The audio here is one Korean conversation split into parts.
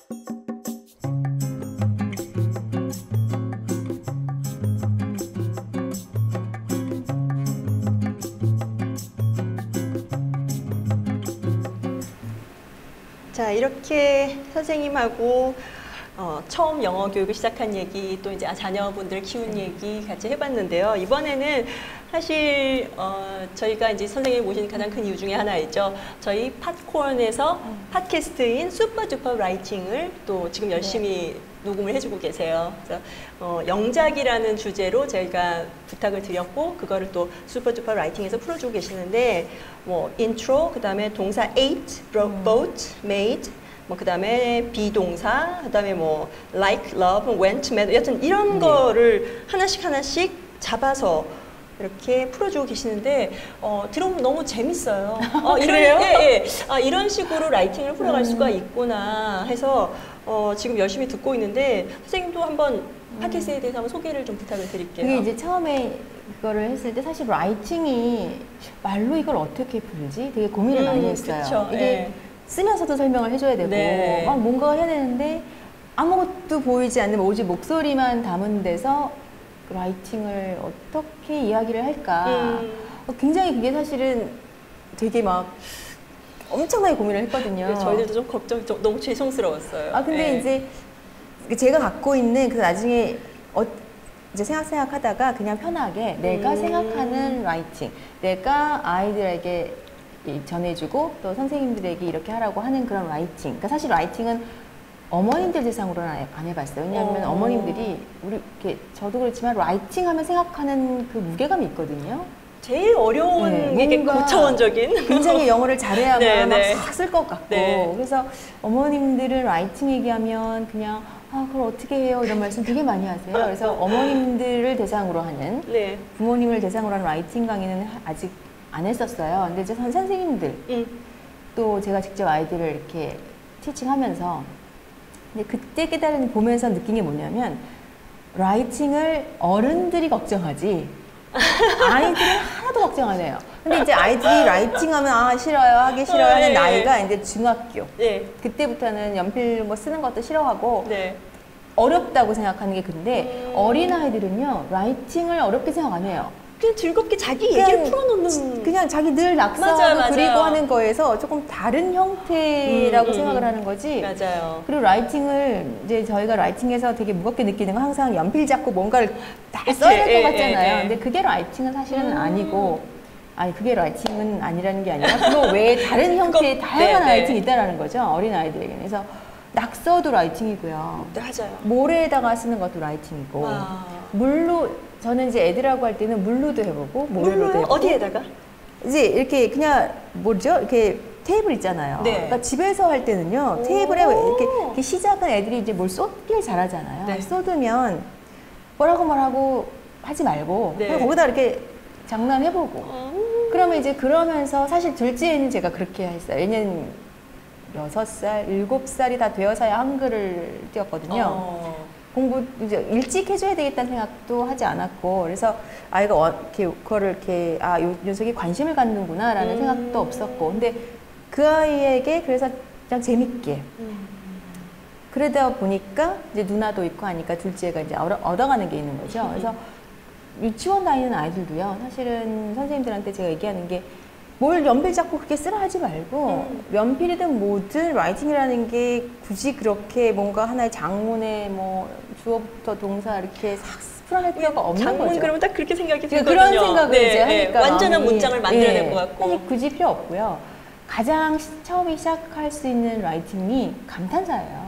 자, 이렇게 선생님하고 처음 영어 교육을 시작한 얘기, 또 이제 자녀분들 키운 얘기 같이 해봤는데요. 이번에는 사실 저희가 이제 선생님 모신 가장 큰 이유 중에 하나이죠. 저희 팟콘에서 팟캐스트인 슈퍼두퍼 라이팅을 또 지금 열심히 녹음을 해주고 계세요. 그래서 영작이라는 주제로 저희가 부탁을 드렸고, 그거를 또 슈퍼두퍼 라이팅에서 풀어주고 계시는데, 뭐 인트로, 그 다음에 동사 ate, boat, made, 뭐 그다음에 비동사, 그다음에 뭐 like, love, went, met, 여튼 이런 거를 하나씩 잡아서 이렇게 풀어주고 계시는데 들어보면 너무 재밌어요. 그래요? 이런 식으로 라이팅을 풀어갈 수가 있구나 해서 지금 열심히 듣고 있는데 선생님도 한번 팟캐스트에 대해서 한번 소개를 좀 부탁을 드릴게요. 그게 이제 처음에 그거를 했을 때 사실 라이팅이 말로 이걸 어떻게 풀지? 되게 고민을 많이 했어요. 그쵸, 이게 쓰면서도 설명을 해줘야 되고 막 뭔가 해야 되는데 아무것도 보이지 않는 오직 목소리만 담은 데서 라이팅을 어떻게 이야기를 할까 굉장히 그게 사실은 되게 막 엄청나게 고민을 했거든요. 저희들도 좀 걱정, 너무 죄송스러웠어요. 근데 이제 제가 갖고 있는 그 나중에 이제 생각하다가 그냥 편하게 내가 생각하는 라이팅, 내가 아이들에게 전해주고 또 선생님들에게 이렇게 하라고 하는 그런 라이팅. 그러니까 사실 라이팅은 어머님들 대상으로는 안 해봤어요. 왜냐하면 어머님들이 우리 이렇게 저도 그렇지만 라이팅 하면 생각하는 그 무게감이 있거든요. 제일 어려운 게 고차원적인. 굉장히 영어를 잘해야만 네. 막 쓸 것 같고. 그래서 어머님들은 라이팅 얘기하면 그냥 그걸 어떻게 해요? 이런 말씀 되게 많이 하세요. 그래서 어머님들을 대상으로 하는 부모님을 대상으로 하는 라이팅 강의는 아직 안 했었어요. 근데 이제 선생님들 또 제가 직접 아이들을 이렇게 티칭하면서 근데 그때 보면서 느낀 게 뭐냐면 라이팅을 어른들이 걱정하지 아이들은 하나도 걱정 안 해요. 근데 이제 아이들이 라이팅하면 싫어요, 하기 싫어요 하는 나이가 이제 중학교. 그때부터는 연필 뭐 쓰는 것도 싫어하고 어렵다고 생각하는 게 근데 어린 아이들은요 라이팅을 어렵게 생각 안 해요. 그냥 즐겁게 자기 얘기를 풀어놓는 그냥 자기 늘 낙서하고 그리고 하는 거에서 조금 다른 형태라고 생각을 하는 거지. 맞아요. 그리고 라이팅을 이제 저희가 라이팅에서 되게 무겁게 느끼는 건 항상 연필 잡고 뭔가를 다 써야 될 것 같잖아요. 근데 그게 라이팅은 사실은 아니고 그게 라이팅은 아니라는 게 아니라 그거 외에 다른 형태의 다양한 라이팅이 있다라는 거죠. 어린 아이들에게는. 그래서 낙서도 라이팅이고요. 맞아요. 모래에다가 쓰는 것도 라이팅이고 물로 저는 이제 애들하고 할 때는 물로도 해보고 모래로도 해보고 어디에다가? 이제 이렇게 그냥 뭐죠? 이렇게 테이블 있잖아요. 그러니까 집에서 할 때는요 테이블에 이렇게 시작은 애들이 이제 뭘 쏟길 잘하잖아요. 쏟으면 뭐라고 하지 말고 그냥 거기다 이렇게 장난해보고 그러면 이제 그러면서 사실 둘째는 제가 그렇게 했어요. 얘는 6살, 7살이 다 되어서야 한글을 띄웠거든요. 공부 이제 일찍 해줘야 되겠다는 생각도 하지 않았고 그래서 아이가 그거를 이렇게 요 녀석이 관심을 갖는구나라는 생각도 없었고 근데 그 아이에게 그래서 그냥 재밌게 그러다 보니까 이제 누나도 있고 하니까 둘째가 이제 얻어가는 게 있는 거죠. 그래서 유치원 다니는 아이들도요 사실은 선생님들한테 제가 얘기하는 게 뭘 연필 잡고 그렇게 쓰라 하지 말고 연필이든 뭐든 라이팅이라는 게 굳이 그렇게 뭔가 하나의 장문에 뭐 주어부터 동사 이렇게 싹 풀어낼 필요가 없는 장문 거죠. 그러면 딱 그렇게 생각이 들거든요. 그런 생각을 이제 하니까 완전한 문장을 만들어낼 것 같고 사실 굳이 필요 없고요. 가장 처음에 시작할 수 있는 라이팅이 감탄사예요.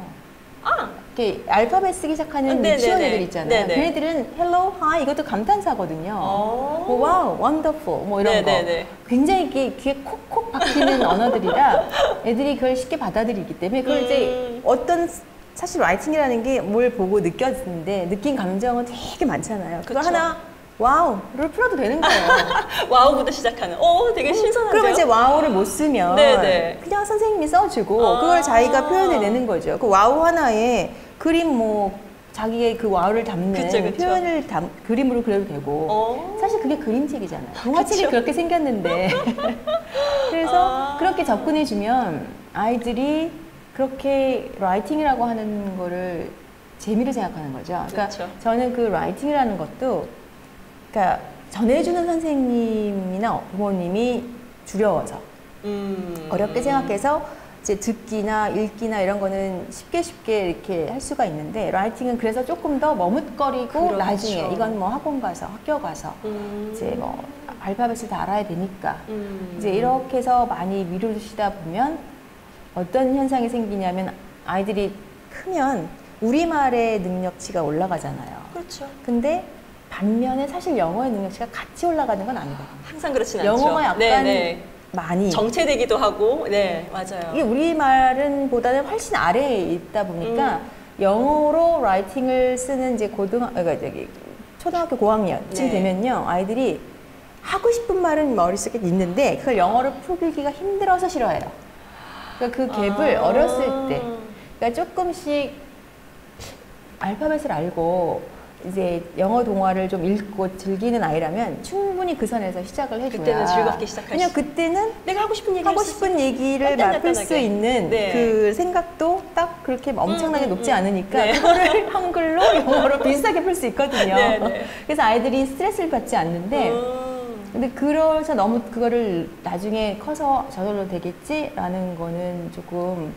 이렇게 알파벳 쓰기 시작하는 유치원 애들 있잖아요. 걔네들은 hello, hi 이것도 감탄사거든요. 뭐 wow, wonderful 뭐 이런 거. 굉장히 귀에 콕콕 박히는 언어들이라 애들이 그걸 쉽게 받아들이기 때문에 그걸 이제 사실 라이팅이라는 게 뭘 보고 느꼈는데 느낀 감정은 되게 많잖아요. 그거 하나 와우를 풀어도 되는 거예요. 와우부터 시작하는. 되게 신선한데요. 그러면 이제 와우를 못 쓰면 그냥 선생님이 써주고 그걸 자기가 표현해내는 거죠. 그 와우 하나에 그림 뭐 자기의 그 와우를 담는 표현을 그림으로 그려도 되고 사실 그게 그림책이잖아요. 동화책이 그렇게 생겼는데 그래서 그렇게 접근해주면 아이들이 그렇게 라이팅이라고 하는 거를 재미를 생각하는 거죠. 그러니까 그렇죠. 저는 그 라이팅이라는 것도 그러니까 전해주는 선생님이나 부모님이 두려워서 어렵게 생각해서 이제 듣기나 읽기나 이런 거는 쉽게 이렇게 할 수가 있는데 라이팅은 그래서 조금 더 머뭇거리고 그렇죠. 나중에 이건 뭐 학원 가서 학교 가서 이제 뭐 알파벳을 다 알아야 되니까 이제 이렇게 해서 많이 미루시다 보면 어떤 현상이 생기냐면 아이들이 크면 우리말의 능력치가 올라가잖아요. 그렇죠. 근데 반면에 사실 영어의 능력치가 같이 올라가는 건 아니거든요. 항상 그렇진 않죠. 영어가 약간 네네. 많이 정체되기도 하고, 네, 맞아요. 이게 우리말은 보다는 훨씬 아래에 있다 보니까 영어로 라이팅을 쓰는 이제 그러니까 저기 초등학교 고학년쯤 네. 되면요 아이들이 하고 싶은 말은 머릿속에 있는데 그걸 영어로 풀기가 힘들어서 싫어해요. 그러니까 그 갭을 어렸을 때, 그러니까 조금씩 알파벳을 알고 이제 영어 동화를 좀 읽고 즐기는 아이라면 충분히 그 선에서 시작을 해줘야. 그때는 즐겁게 시작할 그냥 그때는 내가 하고 싶은 얘기를 맛볼 수 있는 네. 그 생각도 딱 그렇게 엄청나게 높지 않으니까 네. 그거를 한글로 영어로 비슷하게 풀 수 있거든요. 네, 네. 그래서 아이들이 스트레스를 받지 않는데 근데 그래서 너무 그거를 나중에 커서 저절로 되겠지라는 거는 조금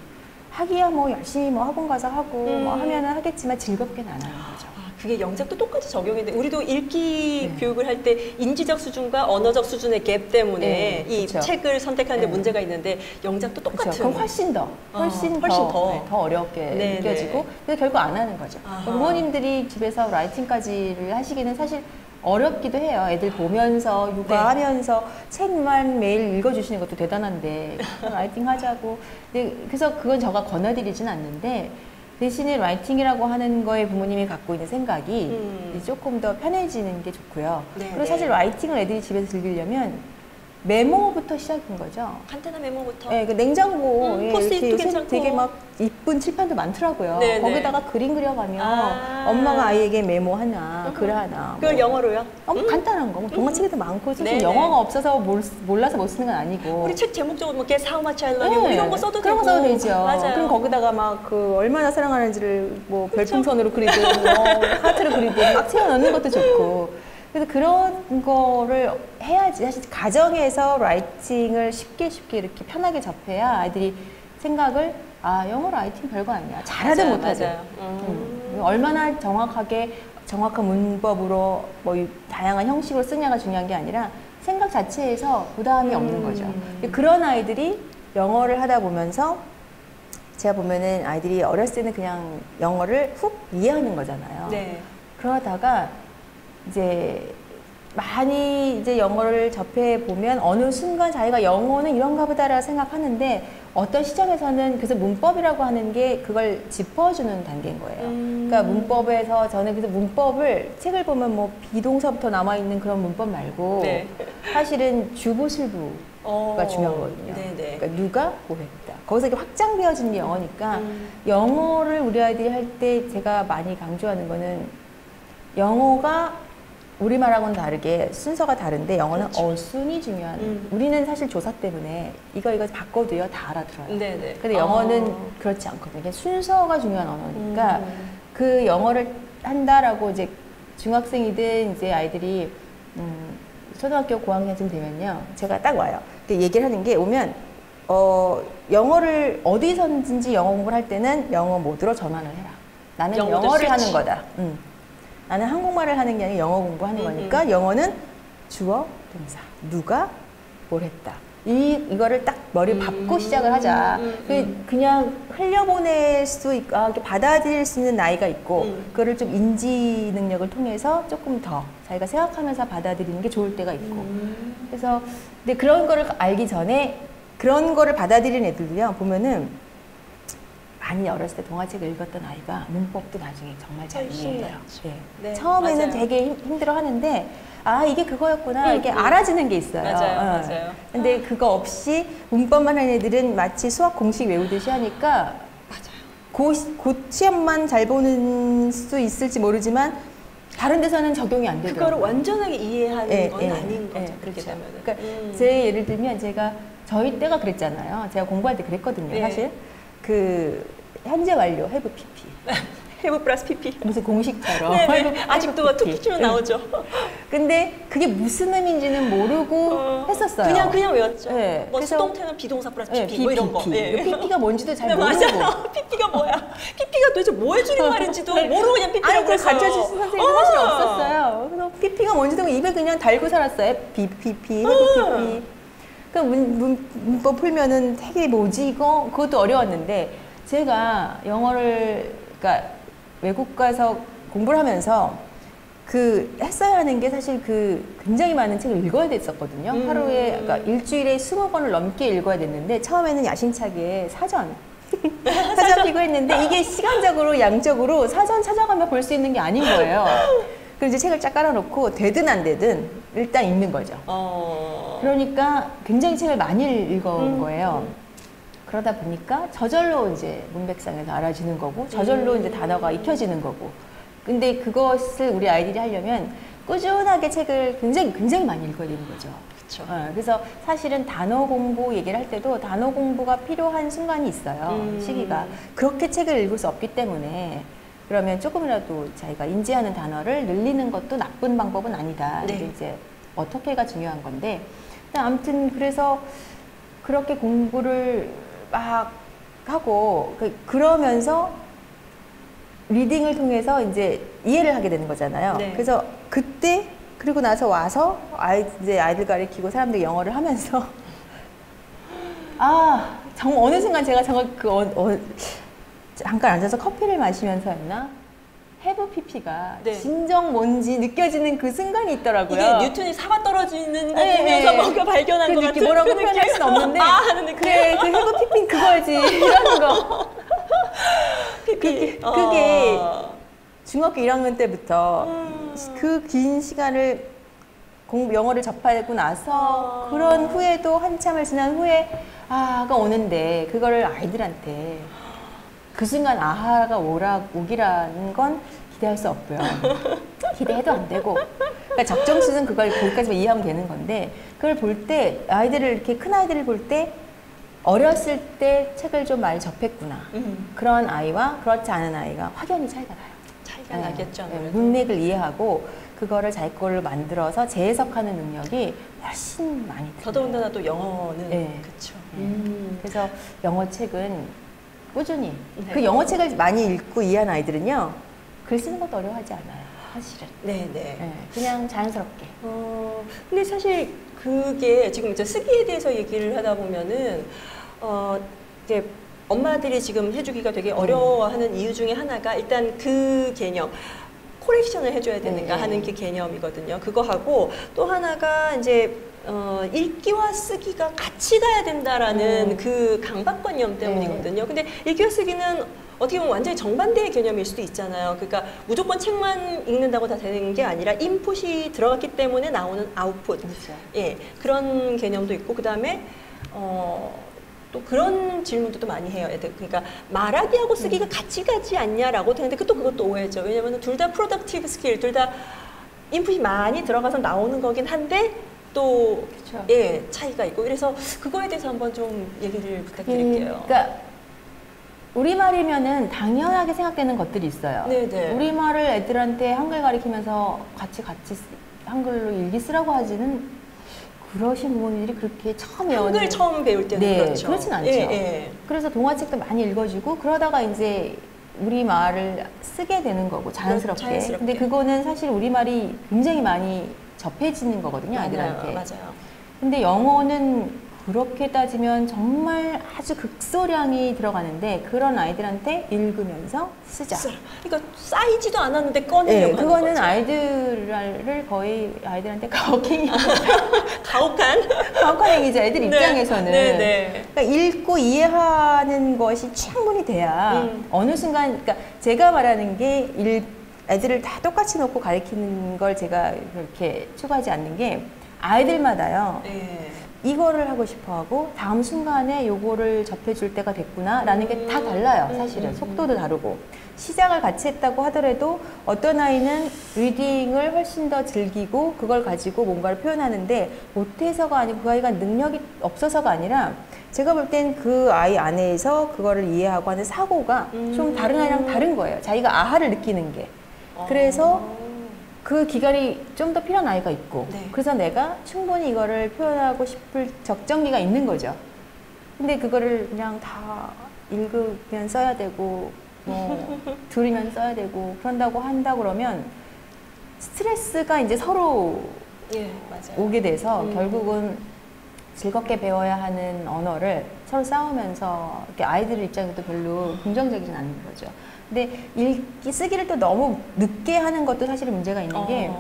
하기야 뭐 열심히 뭐 학원 가서 하고 뭐 하면은 하겠지만 즐겁게는 안 하는 거죠. 그게 영작도 똑같이 적용인데 우리도 읽기 네. 교육을 할 때 인지적 수준과 언어적 수준의 갭 때문에 네, 이 그쵸. 책을 선택하는데 네. 문제가 있는데 영작도 똑같은. 그렇죠. 그럼 훨씬 더 더 어렵게 네, 느껴지고 네. 그래서 결국 안 하는 거죠. 아하. 부모님들이 집에서 라이팅까지를 하시기는 사실 어렵기도 해요. 애들 보면서 육아하면서 책만 매일 읽어주시는 것도 대단한데 라이팅 하자고. 근데 그래서 그건 제가 권해드리진 않는데 대신에 라이팅이라고 하는 거에 부모님이 갖고 있는 생각이 조금 더 편해지는 게 좋고요. 네, 그리고 사실 네. 라이팅을 애들이 집에서 즐기려면 메모부터 시작인 거죠. 간단한 메모부터. 네, 그 냉장고에 포스트잇도 이렇게 괜찮고. 되게 막 이쁜 칠판도 많더라고요. 네, 네. 거기다가 그림 그려가면 아. 엄마가 아이에게 메모 하나, 글 하나. 그걸 영어로요? 간단한 거. 뭐 동화책에도 많고 사실 네, 네. 영어가 없어서 몰라서 못 쓰는 건 아니고. 우리 책 제목적으로 뭐 Guess How Much I Love You 네, 이런 거 써도 그런 되고. 거 써도 되죠. 맞아요. 그럼 거기다가 막 그 얼마나 사랑하는지를 뭐 별풍선으로 그리든 뭐 하트로 그리든 막 채워넣는 것도 좋고. 그래서 그런 거를 해야지. 사실 가정에서 라이팅을 쉽게 이렇게 편하게 접해야 아이들이 생각을 영어 라이팅 별거 아니야. 잘하든 맞아요, 못하든. 맞아요. 얼마나 정확한 문법으로 뭐 다양한 형식으로 쓰냐가 중요한 게 아니라 생각 자체에서 부담이 없는 거죠. 그런 아이들이 영어를 하다 보면서 제가 보면은 아이들이 어렸을 때는 그냥 영어를 훅 이해하는 거잖아요. 네. 그러다가 이제 많이 이제 영어를 접해 보면 어느 순간 자기가 영어는 이런가 보다라고 생각하는데 어떤 시점에서는 그래서 문법이라고 하는 게 그걸 짚어주는 단계인 거예요. 그러니까 문법에서 저는 그래서 문법을 책을 보면 뭐 비동사부터 남아 있는 그런 문법 말고 네. 사실은 주보실부가 중요한 거거든요. 네네. 그러니까 누가 뭐 했다. 거기서 이렇게 확장되어진 게 영어니까 영어를 우리 아이들이 할 때 제가 많이 강조하는 거는 영어가 우리말하고는 다르게 순서가 다른데 영어는 그렇죠. 어순이 중요한. 우리는 사실 조사 때문에 이거 바꿔도요 다 알아들어요. 네네. 근데 영어는 그렇지 않거든요. 이게 순서가 중요한 언어니까 그 영어를 한다라고 이제 중학생이든 이제 아이들이 초등학교 고학년쯤 되면요 제가 딱 와요. 얘기를 하는 게 오면 영어를 어디서든지 영어 공부를 할 때는 영어 모드로 전환을 해라. 나는 영어를 스위치. 하는 거다. 나는 한국말을 하는 게 아니라 영어 공부하는 거니까 영어는 주어, 동사, 누가 뭘 했다. 이거를 딱 머리 밟고 시작을 하자. 그냥 흘려보낼 수 있고, 이렇게 받아들일 수 있는 나이가 있고, 그거를 좀 인지 능력을 통해서 조금 더 자기가 생각하면서 받아들이는 게 좋을 때가 있고. 그래서, 근데 그런 거를 알기 전에 그런 거를 받아들이는 애들도요, 보면은 많이 어렸을 때 동화책을 읽었던 아이가 문법도 나중에 정말 잘 이해해요. 네. 네, 처음에는 맞아요. 되게 힘들어 하는데 이게 그거였구나 이렇게 알아지는 게 있어요. 맞아요. 근데 그거 없이 문법만 하는 애들은 마치 수학 공식 외우듯이 하니까 그 시험만 잘 보는 수 있을지 모르지만 다른 데서는 적용이 안 되더라고요. 그거를 완전하게 이해하는 건 아닌 거죠. 그렇게 그렇죠. 되면은. 그러니까 제 예를 들면 저희 때가 그랬잖아요. 제가 공부할 때 그랬거든요. 네. 사실 그 현재 완료 have PP. have 플러스 PP. 무슨 공식처럼. 아직도 툭툭치로 나오죠. 근데 그게 무슨 의미인지는 모르고 했었어요. 그냥 외웠죠. 네. 뭐 수동태는 비동사 플러스 PP 뭐 이런 거. PP가 뭔지도 잘 모르고. 맞아요. PP가 뭐야? PP가 도대체 뭐의 줄임말인지도 모르고 그냥 PP라고 그걸 가르쳐주신 선생님이 사실 없었어요. 그래서 PP가 뭔지도 입에 그냥 달고 살았어요. PP, have PP. 그 문법 풀면은 되게 뭐지 이거? 그것도 어려웠는데 제가 영어를 그러니까 외국 가서 공부를 하면서 그 했어야 하는 게 사실 그 굉장히 많은 책을 읽어야 됐었거든요. 하루에 그러니까 일주일에 20권을 넘게 읽어야 됐는데 처음에는 야심차게 사전 피고했는데 이게 시간적으로 양적으로 사전 찾아가면 볼 수 있는 게 아닌 거예요. 그래서 이제 책을 쫙 깔아놓고 되든 안 되든 일단 읽는 거죠. 그러니까 굉장히 책을 많이 읽어온 거예요. 그러다 보니까 저절로 이제 문맥상에서 알아지는 거고 저절로 이제 단어가 익혀지는 거고. 근데 그것을 우리 아이들이 하려면 꾸준하게 책을 굉장히 많이 읽어야 되는 거죠. 그렇죠. 그래서 사실은 단어 공부 얘기를 할 때도 단어 공부가 필요한 순간이 있어요. 시기가. 그렇게 책을 읽을 수 없기 때문에 그러면 조금이라도 자기가 인지하는 단어를 늘리는 것도 나쁜 방법은 아니다. 이제 어떻게가 중요한 건데. 아무튼 그래서 그렇게 공부를 막 하고 그러면서 리딩을 통해서 이제 이해를 하게 되는 거잖아요. 그래서 그때 그리고 나서 와서 이제 아이들 가르치고 사람들 영어를 하면서 정말 어느 순간 제가 정말 잠깐 앉아서 커피를 마시면서였나? have PP가 진정 뭔지 느껴지는 그 순간이 있더라고요. 이게 뉴턴이 사과 떨어지는 거 보면서 뭔가 발견한 것 같은 뭐라고 표현할 수는 없는데 하는 느낌. 그래, 그 have PP는 그거지. 이런 거. 그게 중학교 1학년 때부터 그 긴 시간을 영어를 접하고 나서 그런 후에도 한참을 지난 후에 아가 오는데 그거를 아이들한테 그 순간 아하가 오기라는 건 기대할 수 없고요. 기대해도 안 되고. 그러니까 적정수는 그걸 거기까지만 이해하면 되는 건데 그걸 볼 때 아이들을 이렇게 큰 아이들을 볼 때 어렸을 때 책을 좀 많이 접했구나. 그런 아이와 그렇지 않은 아이가 확연히 차이가 나요. 차이가 나겠죠. 문맥을 이해하고 그거를 자기 걸로 만들어서 재해석하는 능력이 훨씬 많이 들어요. 더더군다나 또 영어는 그렇죠. 그래서 영어 책은 꾸준히 그 영어 책을 많이 읽고 이해한 아이들은요 글 쓰는 것도 어려워하지 않아요. 사실은. 그냥 자연스럽게. 근데 사실 그게 지금 이제 쓰기에 대해서 얘기를 하다 보면은 이제 엄마들이 지금 해주기가 되게 어려워하는 이유 중에 하나가 일단 그 개념. 코렉션을 해줘야 되는가 하는 그 개념이거든요. 그거 하고 또 하나가 이제 읽기와 쓰기가 같이 가야 된다라는 그 강박관념 때문이거든요. 근데 읽기와 쓰기는 어떻게 보면 완전히 정반대의 개념일 수도 있잖아요. 그러니까 무조건 책만 읽는다고 다 되는 게 아니라 인풋이 들어갔기 때문에 나오는 아웃풋. 그런 개념도 있고 그 다음에 또 그런 질문도 또 많이 해요. 애들. 그러니까 말하기하고 쓰기가 같이 가지 않냐라고 되는데 그것도 오해죠. 왜냐하면 둘 다 프로덕티브 스킬, 둘 다 인풋이 많이 들어가서 나오는 거긴 한데 또 차이가 있고 그래서 그거에 대해서 한번 좀 얘기를 부탁드릴게요. 그러니까 우리말이면은 당연하게 생각되는 것들이 있어요. 우리말을 애들한테 한글 가르치면서 같이 한글로 일기 쓰라고 하지는 그러신 부모님들이 그렇게 한글 처음 배울 때는 그렇죠. 그렇진 않죠. 그래서 동화책도 많이 읽어주고 그러다가 이제 우리말을 쓰게 되는 거고 자연스럽게. 근데 그거는 사실 우리말이 굉장히 많이 접해지는 거거든요. 아이들한테. 맞아요. 근데 영어는 그렇게 따지면 정말 아주 극소량이 들어가는데 그런 아이들한테 읽으면서 쓰자. 그러니까 쌓이지도 않았는데 꺼내려고 하는 그거는 거죠. 아이들을 거의 아이들한테 가혹행위 가혹한 행위죠. 애들 입장에서는. 그러니까 읽고 이해하는 것이 충분히 돼야 어느 순간 그러니까 제가 말하는 게 애들을 다 똑같이 놓고 가르치는 걸 제가 그렇게 추구하지 않는 게 아이들마다요. 이거를 하고 싶어 하고 다음 순간에 요거를 접해줄 때가 됐구나 라는 게 다 달라요. 사실은 속도도 다르고 시작을 같이 했다고 하더라도 어떤 아이는 리딩을 훨씬 더 즐기고 그걸 가지고 뭔가를 표현하는데 못해서가 아니고 그 아이가 능력이 없어서가 아니라 제가 볼 땐 그 아이 안에서 그거를 이해하고 하는 사고가 좀 다른 아이랑 다른 거예요. 자기가 아하를 느끼는 게. 그래서 그 기간이 좀 더 필요한 아이가 있고 네. 그래서 내가 충분히 이거를 표현하고 싶을 적정기가 있는 거죠. 근데 그거를 그냥 다 읽으면 써야 되고 뭐 들으면 써야 되고 그런다고 한다 그러면 스트레스가 이제 서로 예, 맞아요. 오게 돼서 결국은 즐겁게 배워야 하는 언어를 서로 싸우면서 이렇게 아이들 입장에도 별로 긍정적이진 않는 거죠. 근데 읽기, 쓰기를 또 너무 늦게 하는 것도 사실은 문제가 있는 게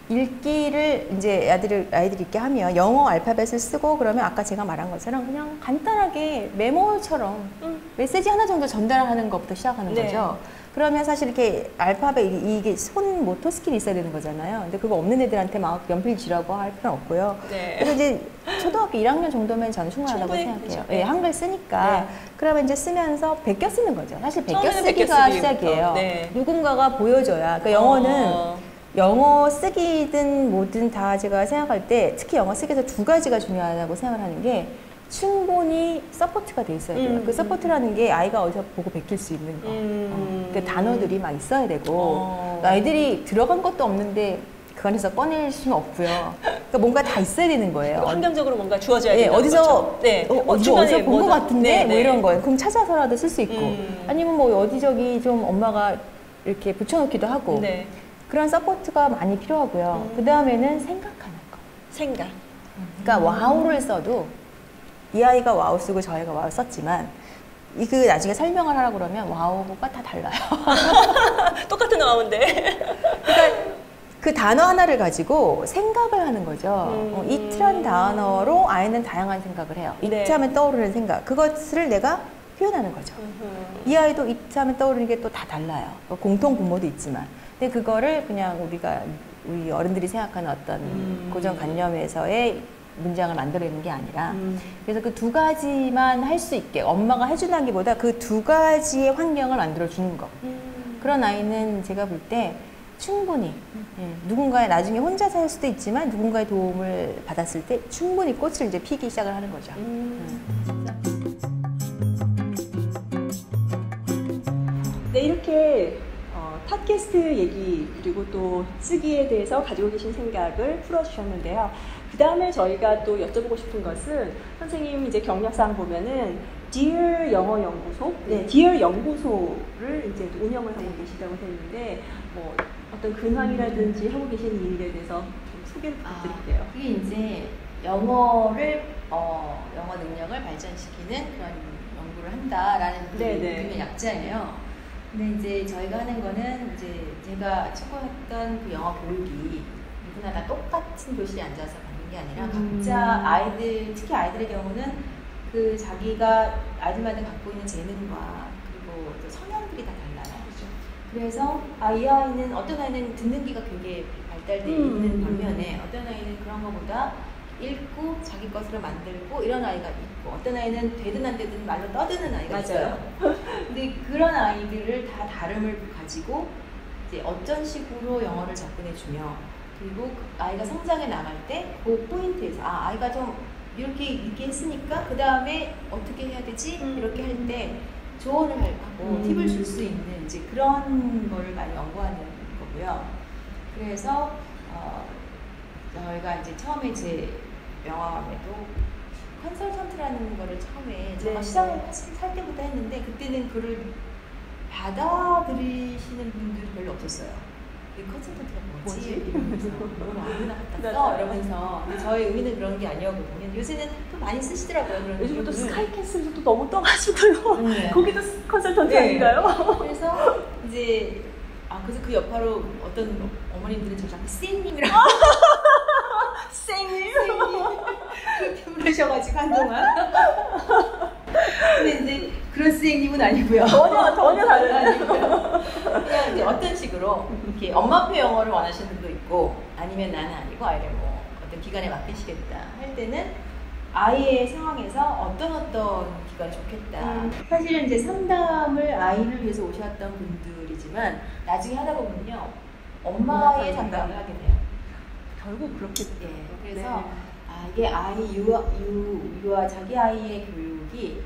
읽기를 이제 아이들이 읽게 하면 영어 알파벳을 쓰고 그러면 아까 제가 말한 것처럼 그냥 간단하게 메모처럼 메시지 하나 정도 전달하는 것부터 시작하는 네. 거죠. 그러면 사실 이렇게 알파벳 이게 손 모터 스킬이 있어야 되는 거잖아요. 근데 그거 없는 애들한테 막 연필 쥐라고 할 필요는 없고요. 네. 그래서 이제 초등학교 1학년 정도면 저는 충분하다고 생각해요. 네, 한글 쓰니까. 네. 그러면 이제 쓰면서 베껴 쓰는 거죠. 사실 베껴 쓰기가 시작이에요. 네. 누군가가 보여줘야. 그러니까 영어는 영어 쓰기든 뭐든 다 제가 생각할 때 특히 영어 쓰기에서 두 가지가 중요하다고 생각을 하는 게 충분히 서포트가 돼 있어야 돼요. 그 서포트라는 게 아이가 어디서 보고 베낄 수 있는 거. 그 단어들이 막 있어야 되고 아이들이 들어간 것도 없는데 그 안에서 꺼낼 수는 없고요. 그러니까 뭔가 다 있어야 되는 거예요. 환경적으로 뭔가 주어져야 되는 거죠. 어디서 네. 어디서 본 것 같은데 뭐 이런 거예요. 그럼 찾아서라도 쓸 수 있고 아니면 뭐 여기저기 좀 엄마가 이렇게 붙여놓기도 하고 네. 그런 서포트가 많이 필요하고요. 그 다음에는 생각하는 거. 생각. 그러니까 와우를 써도 이 아이가 와우 쓰고 저 아이가 와우 썼지만 그 나중에 설명을 하라고 그러면 와우가 다 달라요. 똑같은 와우인데. 그러니까 그 단어 하나를 가지고 생각을 하는 거죠. 이트란 단어로 아이는 다양한 생각을 해요. 네. 이트하면 떠오르는 생각. 그것을 내가 표현하는 거죠. 이 아이도 이트하면 떠오르는 게 또 다 달라요. 공통 분모도 있지만. 근데 그거를 그냥 우리 어른들이 생각하는 어떤 고정관념에서의 문장을 만들어내는 게 아니라 그래서 그 두 가지만 할 수 있게 엄마가 해준다기보다 그 두 가지의 환경을 만들어주는 거. 그런 아이는 제가 볼 때 충분히 누군가의 나중에 혼자 살 수도 있지만 누군가의 도움을 받았을 때 충분히 꽃을 이제 피기 시작을 하는 거죠. 네, 이렇게 팟캐스트 얘기 그리고 또 쓰기에 대해서 가지고 계신 생각을 풀어주셨는데요. 그 다음에 저희가 또 여쭤보고 싶은 것은 선생님 이제 경력상 보면은 Dear 영어 연구소, 네, Dear 연구소를 이제 운영을 하고 계시다고 했는데 뭐 어떤 근황이라든지 하고 계신 일에 대해서 좀 소개를 부탁드릴게요. 그게 이제 영어 능력을 발전시키는 그런 연구를 한다라는 이름의 약자예요. 근데 이제 저희가 하는 거는 이제 제가 추구했던 그 영어 교육이 누구나 다 똑같은 교실에 앉아서 받는 게 아니라 각자 아이들, 특히 아이들의 경우는 그 자기가 아이들마다 갖고 있는 재능과 그리고 또 성향들이 다 달라요. 그렇죠. 그래서 이 아이는 어떤 아이는 듣는 귀가 굉장히 발달되어 있는 반면에 어떤 아이는 그런 것보다 읽고 자기 것으로 만들고 이런 아이가 있고 어떤 아이는 되든 안 되든 말로 떠드는 아이가 있어요. 근데 그런 아이들을 다 다름을 가지고 이제 어떤 식으로 영어를 접근해주며 그리고 그 아이가 성장해 나갈 때 그 포인트에서 아이가 좀 이렇게 했으니까 그 다음에 어떻게 해야 되지? 이렇게 할 때 조언을 하고 팁을 줄 수 있는 이제 그런 거를 많이 연구하는 거고요. 그래서 저희가 이제 처음에 제 명함에도 컨설턴트라는 거를 처음에 제가 시작을 살 때부터 했는데 그때는 그를 받아들이시는 분들이 별로 없었어요. 이 컨설턴트가 뭐지? 이러면서 뭘 아무나 갖다 써? 이러면서 근데 저의 의미는 그런 게 아니었거든요. 요새는 또 많이 쓰시더라고요. 요즘 또 스카이캐슬도 또 너무 떠가지고요. 거기도 컨설턴트 아닌가요? 그래서 이제 그래서 그 여파로 어떤 어머님들은 저 자꾸 쌤님이라고 쌤님 그렇게 부르셔가지고 한동안 근데 이제 그런 쌤님은 아니고요. 전혀 다른 아니고요. 그냥 이제 어떤 식으로 이렇게 엄마표 영어를 원하시는 분도 있고 아니면 나는 아니고 아이를 뭐 어떤 기관에 맡기시겠다 할 때는 아이의 상황에서 어떤 기관이 좋겠다. 사실은 이제 상담을 아이를 위해서 오셨던 분들이지만 나중에 하다 보면요 엄마의 상담을 하게 돼요. 결국 그렇겠죠. 예, 그래서 이게 아이 유아 자기 아이의 교육이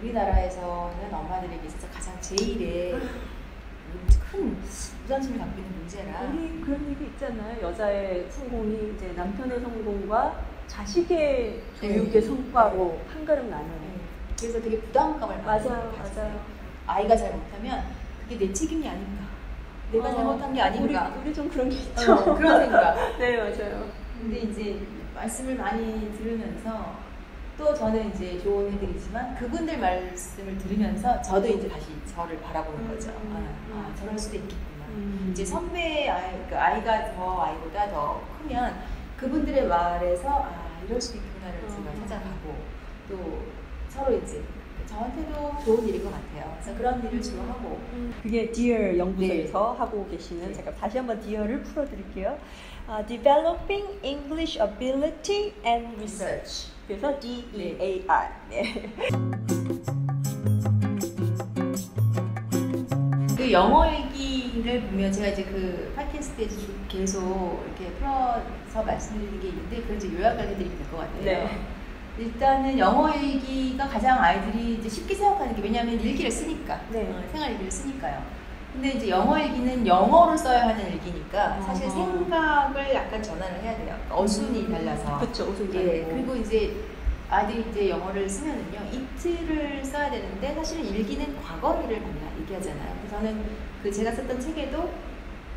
우리나라에서는 엄마들에게 있어서 가장 제일의 큰 우선순위를 갖고 있는 문제라. 우리 그런 얘기 있잖아요. 여자의 성공이 이제 남편의 성공과 자식의 교육의 성과로 한 걸음 나누는. 그래서 되게 부담감을 맞아요. 아이가 잘못하면 그게 내 책임이 아닌가. 내가 잘못한 게 아닌가. 우리 좀 그런 게 있죠. 그런 생각. 네, 맞아요. 근데 이제 말씀을 많이 들으면서 또 저는 이제 조언해드리지만 그분들 말씀을 들으면서 저도 이제 다시 저를 바라보는 거죠. 저럴 수도 있겠구나. 이제 선배 아이가 더 아이보다 더 크면 그분들의 말에서 이럴 수도 있구나를 제가 찾아가고 또 서로 이제 저한테도 좋은 일인 것 같아요. 그래서 그런 일을 주로 하고. 그게 Dear 연구소에서 하고 계시는 제가 다시 한번 Dear를 풀어드릴게요. Developing English Ability and Research. 그래서 DEAR. 네. 그 영어 일기를 보면 제가 이제 그 팟캐스트에서 계속 이렇게 풀어서 말씀드리는 게 있는데 그걸 이제 요약을 해드리면 될 것 같아요. 네. 일단은 영어 일기가 가장 아이들이 이제 쉽게 생각하는 게 왜냐하면 일기를 쓰니까 생활 일기를 쓰니까요. 근데 이제 영어 일기는 영어로 써야 하는 일기니까 사실 생각을 약간 전환을 해야 돼요. 어순이 달라서. 그렇죠. 어순이 달라서. 그리고 이제 아이들이 이제 영어를 쓰면은요 it를 써야 되는데 사실은 일기는 과거일을 많이 얘기하잖아요. 그래서 저는 그 제가 썼던 책에도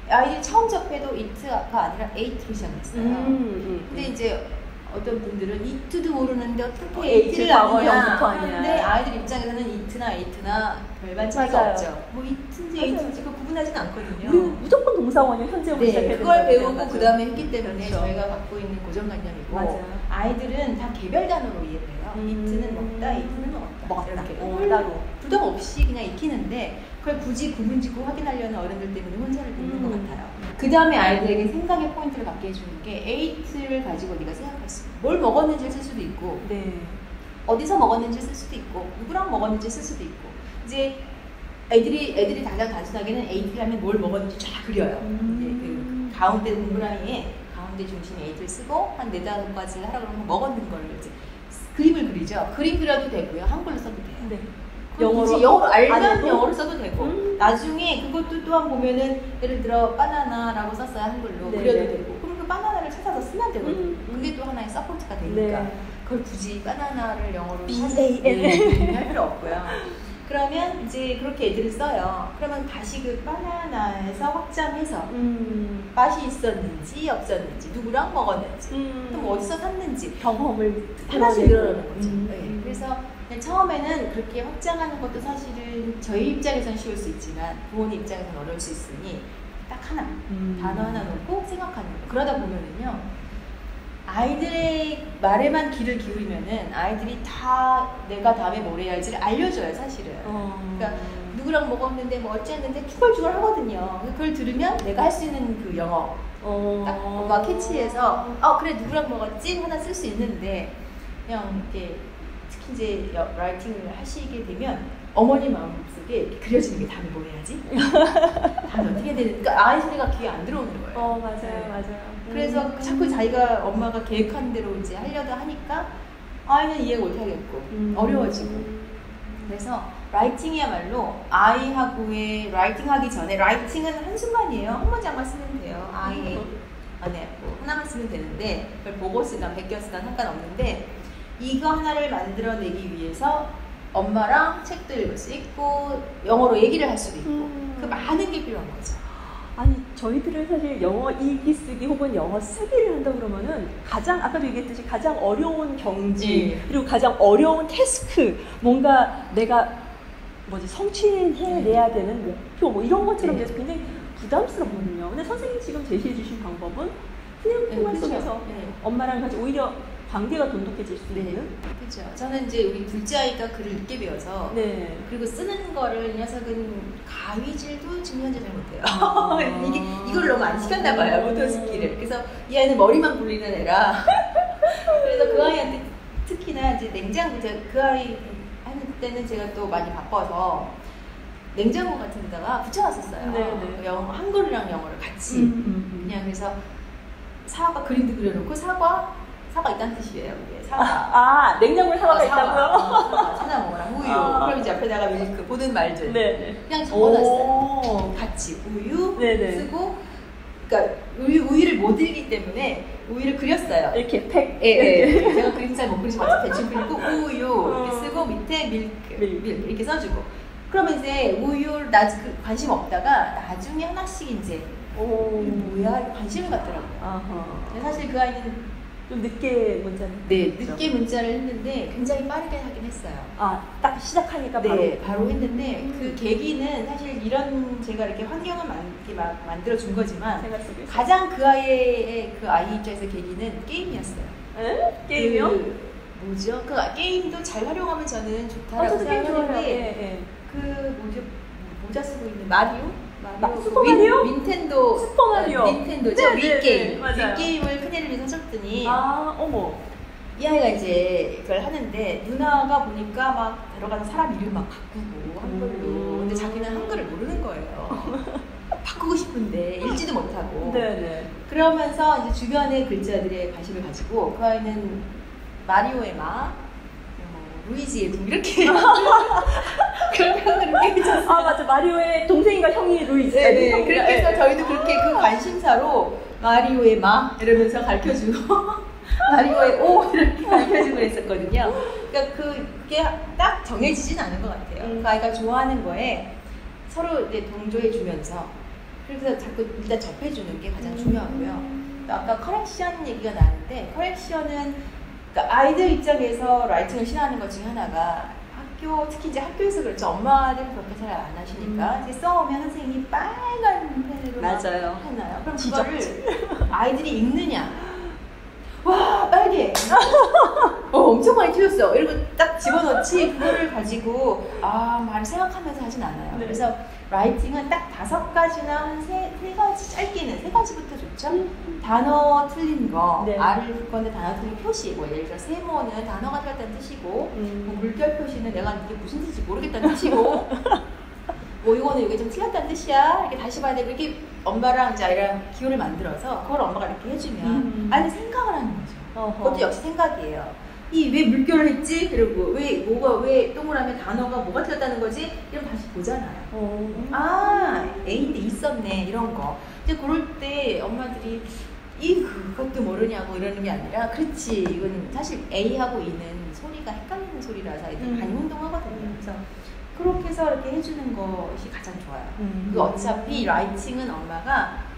아이들이 처음 접해도 it가 아니라 ate로 시작했어요. 근데 이제 어떤 분들은 it도 모르는데 어떻게 ate를 아느냐 하는데 아이들 입장에서는 it나 별반 차이가 없죠. 뭐 it인지 ate인지 구분하지는 않거든요. 우리는 무조건 동사원이 현재형으로 시작해야 그걸 배우고 그 다음에 했기 때문에 저희가 갖고 있는 고정관념이고 아이들은 다 개별 단어로 이해를 해요. it는 먹다, ate는 먹었다 이렇게 따로 부담 없이 그냥 익히는데 그걸 굳이 구분짓고 확인하려는 어른들 때문에 혼선을 빚는 것 같아요. 그 다음에 아이들에게 생각의 포인트를 갖게 해주는 게 ate를 가지고 네가 생각할 수 있고 뭘 먹었는지 쓸 수도 있고 어디서 먹었는지 쓸 수도 있고 누구랑 먹었는지 쓸 수도 있고 이제 애들이 가장 단순하게는 ate를 하면 뭘 먹었는지 쫙 그려요. 그 가운데 동그라미에 가운데 중심에 ate를 쓰고 한 4-5가지를 하라고 하면 먹었는 걸 이제 그림을 그리죠. 그림 그려도 되고요. 한글로 써도 돼요. 영어로 알면 영어로 써도 되고 나중에 그것도 또한 보면은 예를 들어 바나나라고 썼어요. 한글로 그려도 되고 그럼 그 바나나를 찾아서 쓰면 되거든요. 그게 또 하나의 서포트가 되니까 그걸 굳이 바나나를 영어로 BAN 할 필요 없고요. 그러면 이제 그렇게 애들을 써요. 그러면 다시 그 바나나에서 확장해서 맛이 있었는지 없었는지 누구랑 먹었는지 또 뭐 어디서 샀는지 경험을 하나씩 늘어나는 거죠. 그래서 처음에는 그렇게 확장하는 것도 사실은 저희 입장에서는 쉬울 수 있지만 부모님 입장에서는 어려울 수 있으니 딱 하나 단어 하나 놓고 생각하는 거. 그러다 보면은요 아이들의 말에만 귀를 기울이면은 아이들이 다 내가 다음에 뭘 해야 할지를 알려줘요 사실은. 그러니까 누구랑 먹었는데 뭐 어찌했는데 추걸추걸 하거든요. 그걸 들으면 내가 할 수 있는 그 영어 딱 막 캐치해서 그래 누구랑 먹었지 하나 쓸 수 있는데 그냥 이렇게 특히 이제 라이팅을 하시게 되면 어머니 마음속에 그려지는 게 다음에 뭐 해야지? 다음에 어떻게 해야 되는? 그러니까 아이 소리가 귀에 안 들어오는 거예요. 맞아요. 그래서 자꾸 자기가 엄마가 계획한 대로 이제 하려고 하니까 아이는 이해 못 하겠고 어려워지고. 그래서 라이팅이야말로 아이하고의 라이팅 하기 전에 라이팅은 한순간이에요. 한 문장만 쓰면 돼요. 아이 뭐 하나만 쓰면 되는데 그걸 보고 쓰든 베껴 쓰든 상관없는데 이거 하나를 만들어내기 위해서 엄마랑 책도 읽을 수 있고 영어로 얘기를 할 수도 있고 그 많은 게 필요한 거죠. 아니 저희들은 사실 영어 읽기 쓰기 혹은 영어 쓰기를 한다 그러면은 가장 아까도 얘기했듯이 가장 어려운 경지 그리고 가장 어려운 태스크 뭔가 내가 성취해내야 되는 목표 뭐 이런 것처럼 돼서 굉장히 부담스럽거든요. 근데 선생님이 지금 제시해 주신 방법은 그냥 생활 속에서 엄마랑 같이 오히려 관계가 돈독해질 수 있는. 그렇죠. 저는 이제 우리 둘째 아이가 글을 늦게 배워서 그리고 쓰는 거를 이 녀석은 가위질도 지금 현재 잘 못해요. 이걸 너무 안 시켰나 봐요. 모터 스킬을. 그래서 이 아이는 머리만 굴리는 애라 그래서 그 아이한테 특히나 이제 냉장고, 제가 그 아이 하는 때는 제가 또 많이 바빠서 냉장고 같은 데다가 붙여놨었어요. 네. 한글이랑 영어를 같이. 그냥 그래서 사과 그림도 그려놓고 사과 있다는 뜻이에요. 그게 사과. 냉장고에 사과가 있다고요? 사과, 찾아 먹어라. 우유. 그럼 이제 앞에다가 밀크, 모든 말들. 네. 그냥 적어놨어요. 같이 우유 쓰고, 그러니까 우유를 못 읽기 때문에 우유를 그렸어요. 이렇게 팩. 예. 제가 그림 잘 못 그리지만 대충 그리고 우유 이렇게 쓰고 밑에 밀크 이렇게 써주고. 그러면 이제 우유를 관심 없다가 나중에 하나씩 이제 뭐야 관심을 갖더라고요. 사실 그 아이는 좀 늦게 문자를. 네, 늦게 문자를 했는데 굉장히 빠르게 하긴 했어요. 딱 시작하니까 바로 했는데 그 계기는 사실 이런 제가 이렇게 환경을 만들어 준 거지만 가장 그 아이의 그 아이 입장에서 계기는 게임이었어요. 게임이요? 뭐죠? 그 게임도 잘 활용하면 저는 좋다라고 생각하는데 모자 쓰고 있는 마리오? 슈퍼마리오? 닌텐도. 슈퍼마리오. 닌텐도죠? 위게임. 맞아요. 위게임을 큰애를 사줬더니. 어머. 이 아이가 이제 그걸 하는데 누나가 보니까 막 들어가는 사람 이름 막 바꾸고 한글로. 근데 자기는 한글을 모르는 거예요. 바꾸고 싶은데 읽지도 못하고. 네네. 그러면서 이제 주변의 글자들에 관심을 가지고 그 아이는 마리오의 루이지의 둥 이렇게 그렇게 해줬어요. 맞아. 마리오의 동생인가 형이 루이지. 네. 그렇게 해서 저희도 그렇게 그 관심사로 마리오의 이러면서 가르쳐주고 마리오의 이렇게 가르쳐주고 그랬었거든요. 그러니까 그게 딱 정해지진 않은 것 같아요. 그 아이가 좋아하는 거에 서로 이제 동조해주면서 그래서 자꾸 일단 접해주는 게 가장 중요하고요. 아까 커렉션 얘기가 나왔는데 커렉션은 그러니까 아이들 입장에서 라이팅을 싫어하는 것 중에 하나가 특히 이제 학교에서 그렇죠. 엄마들 그렇게 잘 안 하시니까 이제 써오면 선생님이 빨간 펜으로 맞아요. 해놔요. 그럼 그거를 아이들이 읽느냐? 와 빨개. 엄청 많이 틀렸어. 이러고 딱 집어넣지 그거를 가지고 말을 생각하면서 하진 않아요. 네. 그래서 라이팅은 딱 5가지나 한 세 가지 짧게는 3가지부터 좋죠. 단어 틀린 거, R을 읽건데 단어 틀린 표시, 예를 들어 세모는 단어가 틀렸다는 뜻이고, 물결 표시는 내가 이게 무슨 뜻인지 모르겠다는 뜻이고, 이거는 이게 좀 틀렸다는 뜻이야. 이렇게 다시 봐야 되고, 이렇게 엄마랑 이제 아이랑 기호를 만들어서 그걸 엄마가 이렇게 해주면 아이는 생각을 하는 거죠. 그것도 역시 생각이에요. 왜 물결을 했지? 그리고 왜 동그라미 단어가 뭐가 틀렸다는 거지? 이러면 다시 보잖아요. A인데 있었네 이런 거. 이제 그럴 때 엄마들이 그것도 모르냐고 이러는 게 아니라 그렇지 이건 사실 A하고 E는 소리가 헷갈리는 소리라서 애들이 많이 혼동하거든요. 그래서 그렇게 해서 이렇게 해주는 것이 가장 좋아요. 어차피 라이팅은 엄마가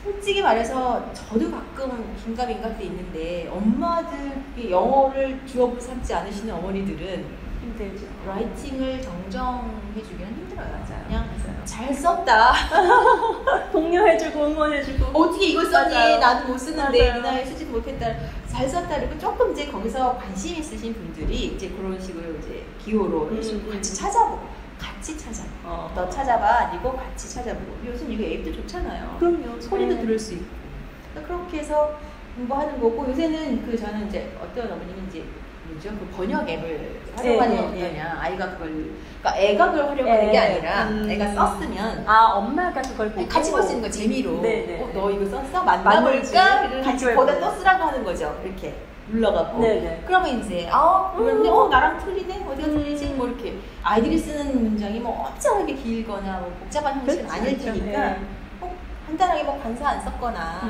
솔직히 말해서 저도 가끔 긴가민가 때 있는데 엄마들 영어를 주업으로 삼지 않으시는 어머니들은 힘들죠. 라이팅을 정정해주기는 힘들어요. 맞아요. 잘 썼다. 독려해주고 응원해주고. 어떻게 이걸 썼니? 맞아요. 나도 못 쓰는데 맞아요. 이 나이에 쓰지도 못했다. 잘 썼다. 그리고 조금 이제 거기서 관심 있으신 분들이 이제 그런 식으로 이제 기호로 같이 찾아보고. 너 찾아봐. 아니고 같이 찾아보고. 요즘 이거 앱도 좋잖아요. 그럼요. 소리도 들을 수 있고. 그렇게 해서 공부하는 거고 요새는 저는 이제 어떤 어머님은 이제 그 번역 앱을 활용하는 게 어떠냐. 아이가 그러니까 애가 그걸 활용하는 게 아니라 애가 썼으면 엄마가 그걸 보고 같이 볼 수 있는 거 재미로 너 이거 썼어? 만나볼까? 같이 거기다 또 쓰라고 하는 거죠. 이렇게 눌러갖고 그러면 이제 그런데 나랑 틀리네? 어디가 틀리지? 뭐 이렇게 아이들이 쓰는 문장이 뭐 엄청나게 길거나 뭐 복잡한 형식은 아닐 테니까 간단하게 뭐 관사 안 썼거나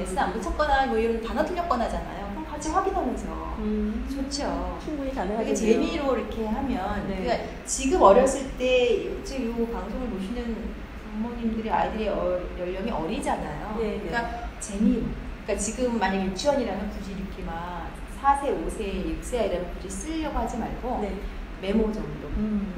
S 안 붙였거나 뭐 이런 단어 틀렸거나잖아요. 그럼 같이 확인하면서 좋죠. 충분히 가능하게 이게 재미로 이렇게 하면 그러니까 지금 어렸을 때 지금 이 방송을 보시는 부모님들이 아이들의 연령이 어리잖아요. 그러니까 재미로 그러니까 지금 만약 유치원이라면 굳이 이렇게 막 4세, 5세, 6세 아이라면 굳이 쓰려고 하지 말고 메모 정도.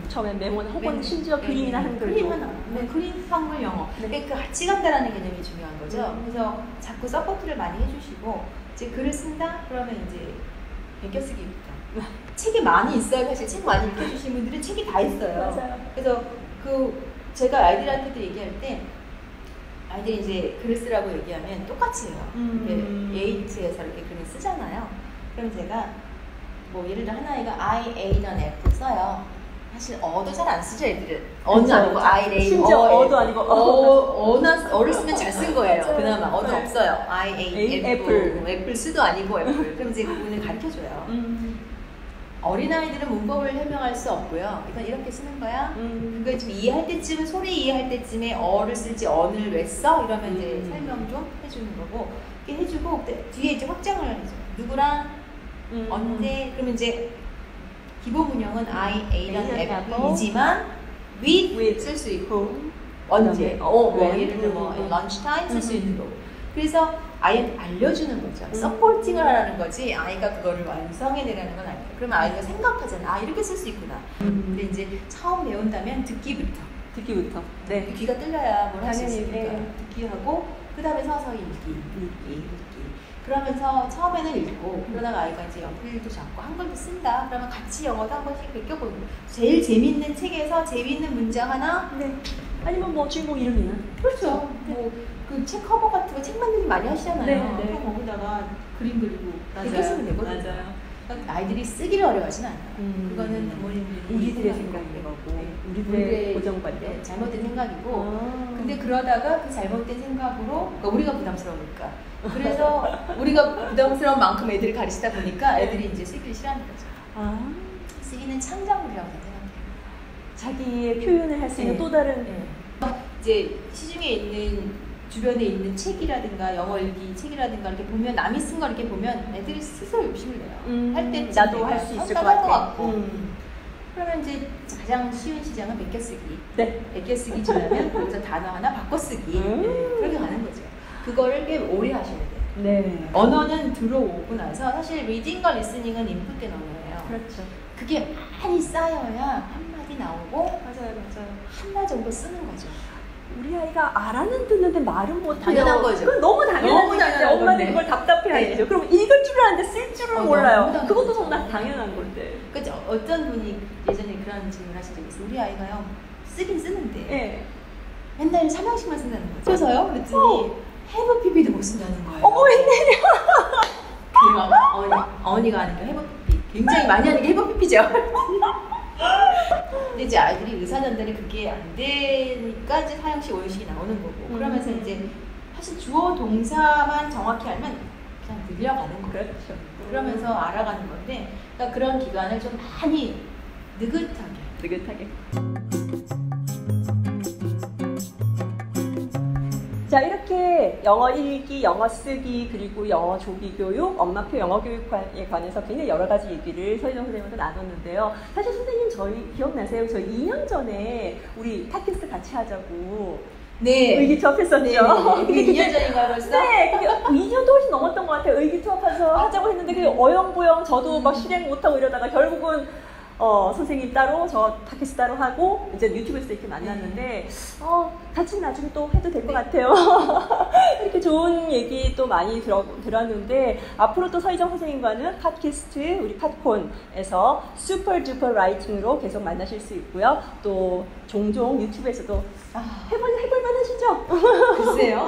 처음엔 메모나 혹은 심지어 그림이나 한글도. 그림 하나. 그림, 한글, 영어. 그러니까 같이 간다라는 개념이 중요한 거죠. 그래서 자꾸 서포트를 많이 해주시고 이제 글을 쓴다? 그러면 이제 베껴쓰기부터. 책이 많이 있어요. 사실 책 많이 읽혀주신 분들은 책이 다 있어요. 맞아요. 그래서 제가 아이들한테도 얘기할 때 아이들이 이제 글을 쓰라고 얘기하면 똑같이 해요. 에이트에서 이렇게 글을 쓰잖아요. 그럼 제가 뭐 예를 들어 한 아이가 I ate an apple 써요. 사실 어도 잘 안 쓰죠 애들은. 어는 아니고 I ate 심지어 어도 아니고 어를 쓰면 잘 쓴 거예요. 맞아요. 그나마 어도 네. 없어요. I ate apple. 애플스도 아니고 애플. 그럼 이제 그분을 가르쳐줘요. 어린아이들은 문법을 설명할 수 없고요. 이건 이렇게 쓰는 거야. 그거 좀 이해할 때쯤은 소리 이해할 때쯤에 어를 쓸지 어를 왜 써? 이러면 이제 설명 좀 해주는 거고 이렇게 해주고 뒤에 이제 확장을 해줘. 누구랑 언제 그러면 이제 기본 문형은 I ate an apple이지만 with 쓸 수 있고 언제 예를 들어 뭐 lunch time 쓸 수 있는 거고 그래서 아이한테 알려주는 거죠. 서포팅을 하라는 거지 아이가 그거를 완성해내라는 건 아니에요. 그러면 아이가 생각하잖아. 아 이렇게 쓸 수 있구나. 근데 이제 처음 배운다면 듣기부터. 네. 귀가 뚫려야 뭘 할 수 당연히, 있으니까. 네. 듣기하고 그 다음에 서서히 읽기. 그러면서 처음에는 읽고 그러다가 아이가 이제 연필도 잡고 한글도 쓴다. 그러면 같이 영어도 한 번씩 베껴보는 거예요. 제일 재밌는 책에서 재밌는 문장 하나. 네. 아니면 뭐 주인공 이름이나. 그렇죠. 뭐 그 책 커버 같은 거 책 만들기 많이 하시잖아요. 네. 또 거기다가 그림 그리고 맞아요. 베껴 쓰면 되거든요. 맞아요. 그러니까 아이들이 쓰기를 어려워하진 않아요. 그거는 부모님들이 우리들의 생각인 생각이고 네. 우리들의 고정관념. 네, 잘못된 생각이고 근데 그러다가 그 잘못된 생각으로 그러니까 우리가 부담스러우니까 그래서 우리가 부담스러운 만큼 애들을 가르치다 보니까 애들이 이제 쓰기를 싫어하는 거죠. 쓰기는 창작물이라고 생각해요. 자기의 표현을 할 수 있는 또 다른 이제 시중에 있는 주변에 있는 책이라든가 영어 읽기 책이라든가 이렇게 보면 남이 쓴 거 이렇게 보면 애들이 스스로 욕심을 내요. 할 때 나도 할 수 있을 것 같고. 그러면 이제 가장 쉬운 시장은 베껴쓰기. 네. 베껴쓰기 지나면 거기서 단어 하나 바꿔쓰기. 그렇게 가는 거죠. 그거를 꽤 오래 하셔야 돼요. 네. 언어는 들어오고 나서 사실 리딩과 리스닝은 인풋된 언어예요. 그렇죠. 그게 많이 쌓여야 한마디 나오고 맞아요. 한마 정도 쓰는 거죠. 우리 아이가 알아는 듣는데 말은 못해요. 당연한 거죠. 그건 너무 당연한 건데. 엄마는 그걸 답답해하죠. 그럼 읽을 줄은 아는데 쓸 줄은 몰라요. 그것도 거죠. 정말 당연한 건데. 그렇죠. 어떤 분이 예전에 그런 질문을 하신 적이 있어요. 우리 아이가요 쓰긴 쓰는데 네. 맨날 3형식만 쓴다는 거죠. 그래서요? 그랬더니 have pp도 못 쓴다는 거예요. 어머 웬일이야. 어머니가 하는 게 have pp. 굉장히 많이 하는 게 have pp죠. 근데 이제 아이들이 의사 전달이 그게 안 되니까 이제 4형식, 5형식이 나오는 거고 그러면서 이제 사실 주어 동사만 정확히 알면 그냥 늘려가는 거예요. 그렇죠. 그러면서 알아가는 건데 그러니까 그런 기간을 좀 많이 느긋하게. 자, 이렇게 영어 읽기, 영어 쓰기, 그리고 영어 조기 교육, 엄마표 영어 교육에 관해서 굉장히 여러 가지 얘기를 서희정 선생님과 나눴는데요. 사실 선생님 저희 기억나세요? 저희 2년 전에 우리 팟캐스트 같이 하자고 의기투합했었죠. 네. 그게 2년 전인가요 벌써? 네, 그게 2년도 훨씬 넘었던 것 같아요. 의기투합해서 하자고 했는데 그게 어영부영 저도 막 실행 못하고 이러다가 결국은 선생님 따로 저 팟캐스트 따로 하고 이제 유튜브에서 이렇게 만났는데 같이 나중에 또 해도 될 것 같아요. 이렇게 좋은 얘기 또 많이 들었는데 앞으로 또 서희정 선생님과는 팟캐스트 우리 팟콘에서 슈퍼 두퍼 라이팅으로 계속 만나실 수 있고요. 또 종종 유튜브에서도 해볼만 하시죠? 글쎄요.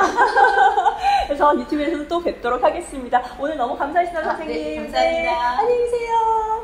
그래서 유튜브에서도 또 뵙도록 하겠습니다. 오늘 너무 감사했습니다, 선생님. 네, 감사합니다. 네, 안녕히 계세요.